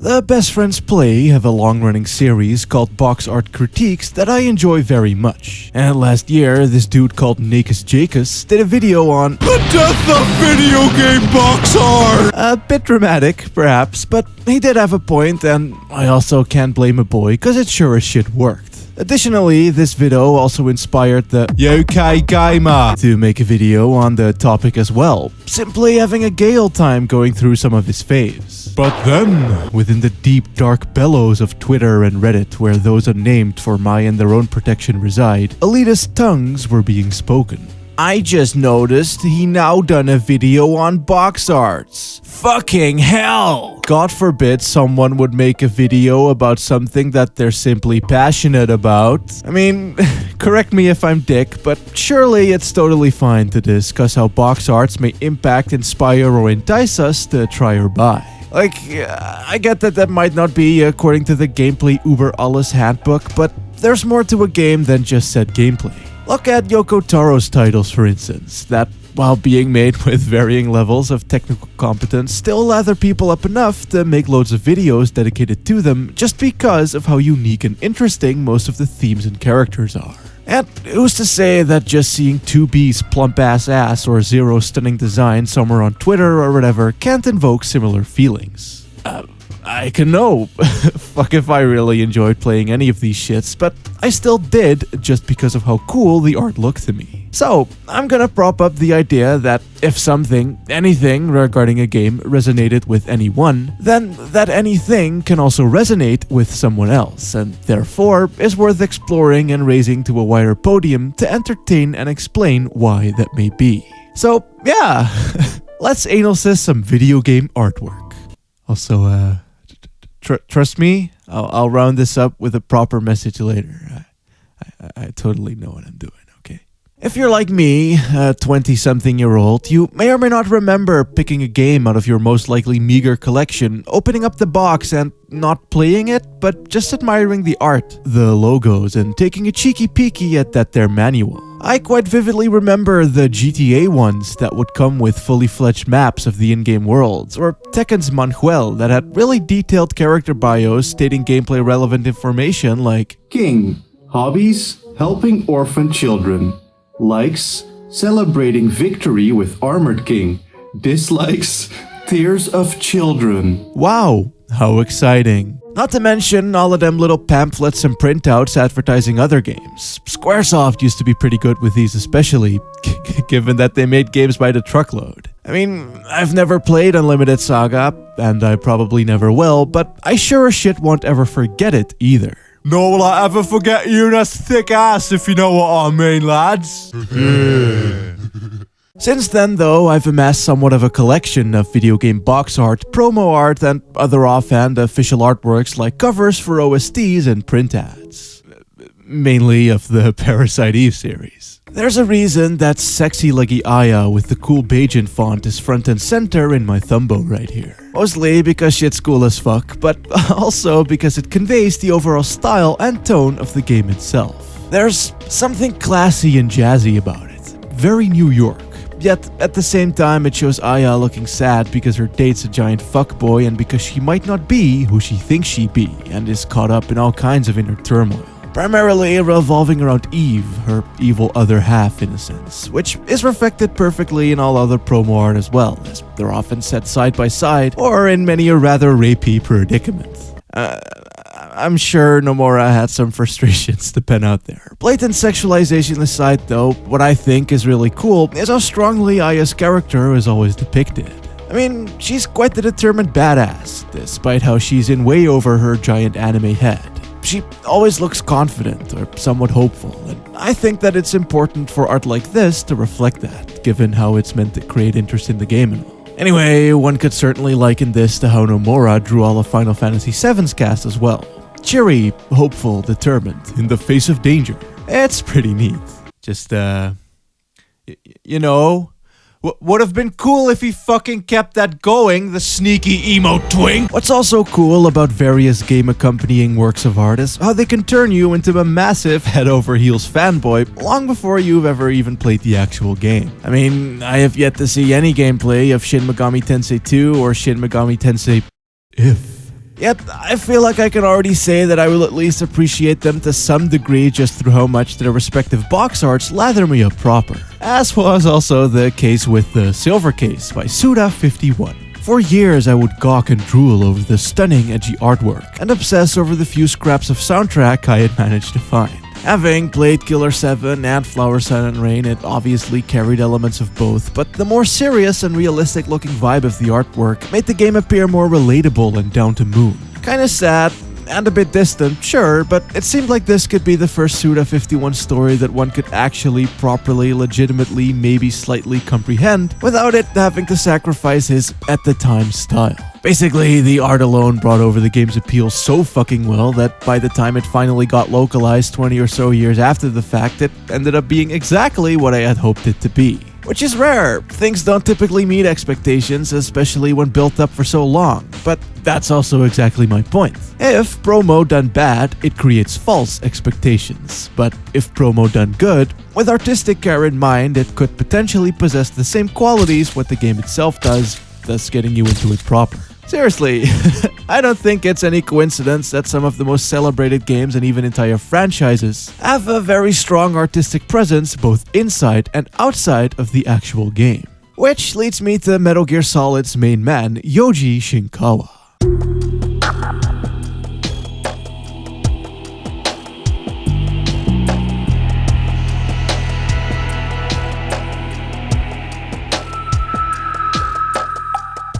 The Best Friends Play have a long-running series called Box Art Critiques that I enjoy very much. And last year, this dude called NakeyJakey did a video on the death of video game box art! A bit dramatic, perhaps, but he did have a point, and I also can't blame a boy, cause it sure as shit worked. Additionally, this video also inspired the UK Gamer to make a video on the topic as well, simply having a gay old time going through some of his faves. But then, within the deep dark bellows of Twitter and Reddit where those unnamed for my and their own protection reside, elitist tongues were being spoken. I just noticed he now done a video on box arts. Fucking hell! God forbid someone would make a video about something that they're simply passionate about. I mean, correct me if I'm dick, but surely it's totally fine to discuss how box arts may impact, inspire, or entice us to try or buy. Like, I get that might not be according to the Gameplay Uber Alles handbook, but there's more to a game than just said gameplay. Look at Yoko Taro's titles, for instance, that, while being made with varying levels of technical competence, still lather people up enough to make loads of videos dedicated to them just because of how unique and interesting most of the themes and characters are. And who's to say that just seeing 2B's plump-ass ass or Zero's stunning design somewhere on Twitter or whatever can't invoke similar feelings? I can know. Fuck if I really enjoyed playing any of these shits, but I still did just because of how cool the art looked to me. So, I'm gonna prop up the idea that if something, anything regarding a game resonated with anyone, then that anything can also resonate with someone else, and therefore is worth exploring and raising to a wider podium to entertain and explain why that may be. So, yeah, let's analyze some video game artwork. Also, trust me, I'll round this up with a proper message later. I totally know what I'm doing, okay? If you're like me, a 20-something-year-old, you may or may not remember picking a game out of your most likely meager collection, opening up the box and not playing it, but just admiring the art, the logos, and taking a cheeky peeky at that there manual. I quite vividly remember the GTA ones that would come with fully fledged maps of the in-game worlds, or Tekken's Manuel that had really detailed character bios stating gameplay relevant information like King, hobbies, helping orphan children. Likes, celebrating victory with Armored King. Dislikes, tears of children. Wow, how exciting. Not to mention all of them little pamphlets and printouts advertising other games. Squaresoft used to be pretty good with these especially, given that they made games by the truckload. I mean, I've never played Unlimited Saga, and I probably never will, but I sure as shit won't ever forget it either. Nor will I ever forget Yuna's thick ass, if you know what I mean, lads. Since then, though, I've amassed somewhat of a collection of video game box art, promo art, and other offhand official artworks like covers for OSTs and print ads. Mainly of the Parasite Eve series. There's a reason that sexy leggy Aya with the cool Bajan font is front and center in my thumbo right here. Mostly because shit's cool as fuck, but also because it conveys the overall style and tone of the game itself. There's something classy and jazzy about it. Very New York. Yet, at the same time, it shows Aya looking sad because her date's a giant fuckboy and because she might not be who she thinks she be and is caught up in all kinds of inner turmoil. Primarily revolving around Eve, her evil other half in a sense, which is reflected perfectly in all other promo art as well, as they're often set side by side or in many a rather rapey predicament. I'm sure Nomura had some frustrations to pen out there. Blatant sexualization aside though, what I think is really cool is how strongly Aya's character is always depicted. I mean, she's quite the determined badass, despite how she's in way over her giant anime head. She always looks confident or somewhat hopeful, and I think that it's important for art like this to reflect that, given how it's meant to create interest in the game and all. Anyway, one could certainly liken this to how Nomura drew all of Final Fantasy VII's cast as well. Cheery, hopeful, determined, in the face of danger. It's pretty neat. Just, you know, would have been cool if he fucking kept that going, the sneaky emo twink. What's also cool about various game accompanying works of art is how they can turn you into a massive head-over-heels fanboy long before you've ever even played the actual game. I mean, I have yet to see any gameplay of Shin Megami Tensei 2 or Shin Megami Tensei... If Yet, I feel like I can already say that I will at least appreciate them to some degree just through how much their respective box arts lather me up proper. As was also the case with the Silver Case by Suda51. For years, I would gawk and drool over the stunning, edgy artwork, and obsess over the few scraps of soundtrack I had managed to find. Having played Killer 7 and Flower Sun and Rain, it obviously carried elements of both, but the more serious and realistic looking vibe of the artwork made the game appear more relatable and down to moon. Kinda sad, and a bit distant, sure, but it seemed like this could be the first Suda51 story that one could actually properly, legitimately, maybe slightly comprehend without it having to sacrifice his, at the time, style. Basically, the art alone brought over the game's appeal so fucking well that by the time it finally got localized 20 or so years after the fact, it ended up being exactly what I had hoped it to be. Which is rare. Things don't typically meet expectations, especially when built up for so long. But that's also exactly my point. If promo done bad, it creates false expectations. But if promo done good, with artistic care in mind, it could potentially possess the same qualities what the game itself does, thus getting you into it proper. Seriously, I don't think it's any coincidence that some of the most celebrated games and even entire franchises have a very strong artistic presence both inside and outside of the actual game. Which leads me to Metal Gear Solid's main man, Yoji Shinkawa.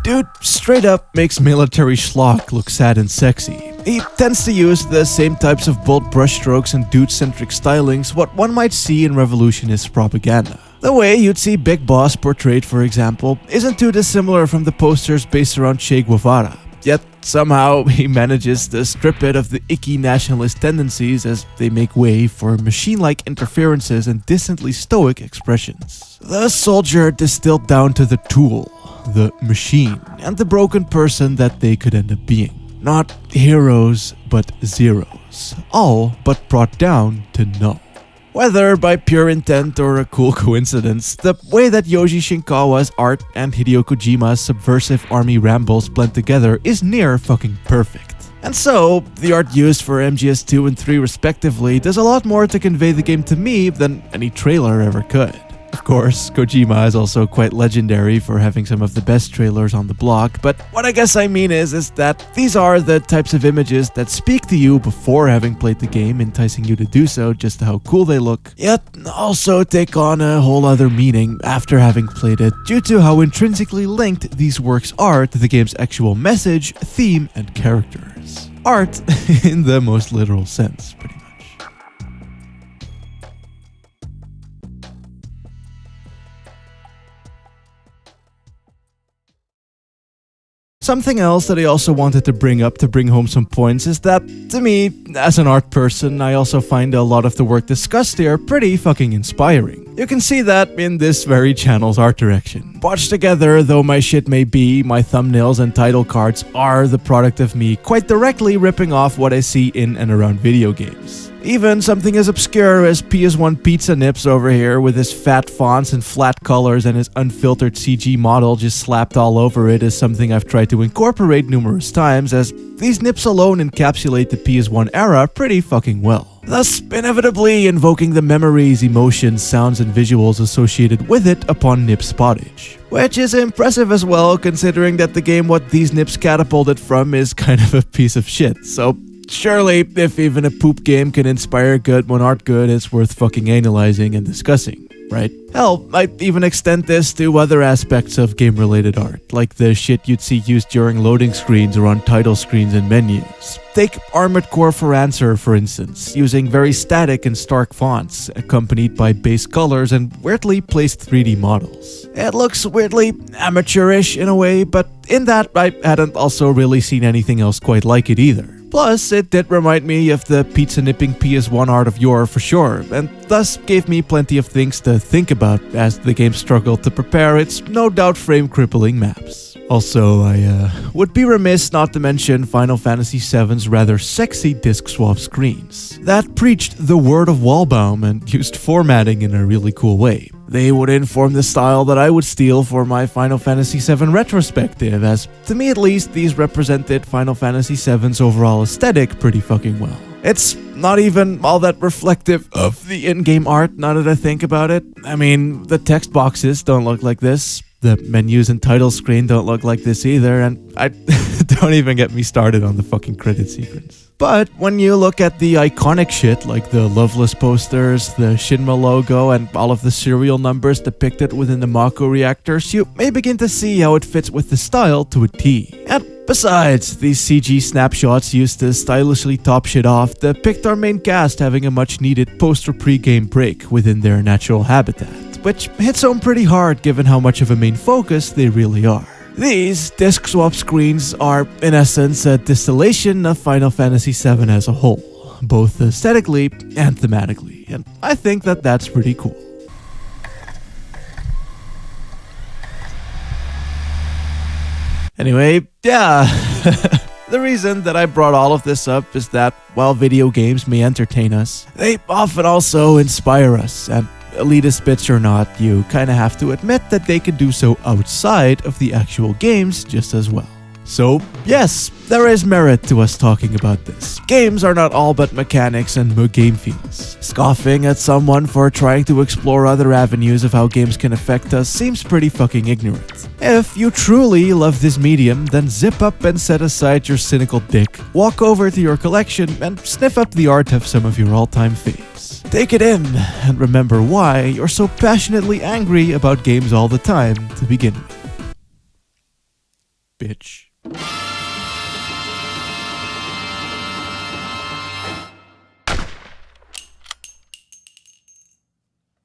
Dude straight up makes military schlock look sad and sexy. He tends to use the same types of bold brushstrokes and dude-centric stylings what one might see in revolutionist propaganda. The way you'd see Big Boss portrayed, for example, isn't too dissimilar from the posters based around Che Guevara. Yet somehow he manages to strip it of the icky nationalist tendencies as they make way for machine-like interferences and distantly stoic expressions. The soldier distilled down to the tool, the machine, and the broken person that they could end up being. Not heroes, but zeros. All but brought down to null. Whether by pure intent or a cool coincidence, the way that Yoji Shinkawa's art and Hideo Kojima's subversive army rambles blend together is near fucking perfect. And so, the art used for MGS2 and 3 respectively does a lot more to convey the game to me than any trailer ever could. Of course, Kojima is also quite legendary for having some of the best trailers on the block, but what I guess I mean is that these are the types of images that speak to you before having played the game, enticing you to do so just to how cool they look, yet also take on a whole other meaning after having played it due to how intrinsically linked these works are to the game's actual message, theme, and characters. Art in the most literal sense, pretty much. Something else that I also wanted to bring up to bring home some points is that, to me, as an art person, I also find a lot of the work discussed here pretty fucking inspiring. You can see that in this very channel's art direction. Watched together though my shit may be, my thumbnails and title cards are the product of me quite directly ripping off what I see in and around video games. Even something as obscure as PS1 Pizza Nips over here with his fat fonts and flat colors and his unfiltered CG model just slapped all over it is something I've tried to incorporate numerous times, as these nips alone encapsulate the PS1 era pretty fucking well. Thus, inevitably invoking the memories, emotions, sounds, and visuals associated with it upon nip spottage. Which is impressive as well, considering that the game what these nips catapulted from is kind of a piece of shit, so surely, if even a poop game can inspire good when art good, it's worth fucking analyzing and discussing, right? Hell, I'd even extend this to other aspects of game-related art, like the shit you'd see used during loading screens or on title screens and menus. Take Armored Core for Answer, for instance, using very static and stark fonts, accompanied by base colors and weirdly placed 3D models. It looks weirdly amateurish in a way, but in that I hadn't also really seen anything else quite like it either. Plus, it did remind me of the pizza-nipping PS1 art of yore for sure, and thus gave me plenty of things to think about as the game struggled to prepare its no doubt frame-crippling maps. Also, I would be remiss not to mention Final Fantasy VII's rather sexy disc swap screens that preached the word of Wallbaum and used formatting in a really cool way. They would inform the style that I would steal for my Final Fantasy VII retrospective, as, to me at least, these represented Final Fantasy VII's overall aesthetic pretty fucking well. It's not even all that reflective of the in-game art, now that I think about it. I mean, the text boxes don't look like this, the menus and title screen don't look like this either, and I don't even get me started on the fucking credit sequence. But when you look at the iconic shit like the Loveless posters, the Shinra logo, and all of the serial numbers depicted within the Mako reactors, you may begin to see how it fits with the style to a T. And besides, these CG snapshots used to stylishly top shit off depict our main cast having a much needed post or pre-game break within their natural habitat, which hits home pretty hard given how much of a main focus they really are. These disc swap screens are, in essence, a distillation of Final Fantasy VII as a whole, both aesthetically and thematically, and I think that that's pretty cool. Anyway, yeah, the reason that I brought all of this up is that while video games may entertain us, they often also inspire us, and elitist bitch or not, you kinda have to admit that they can do so outside of the actual games just as well. So, yes, there is merit to us talking about this. Games are not all but mechanics and game feels. Scoffing at someone for trying to explore other avenues of how games can affect us seems pretty fucking ignorant. If you truly love this medium, then zip up and set aside your cynical dick, walk over to your collection, and sniff up the art of some of your all-time faves. Take it in, and remember why you're so passionately angry about games all the time to begin with. Bitch.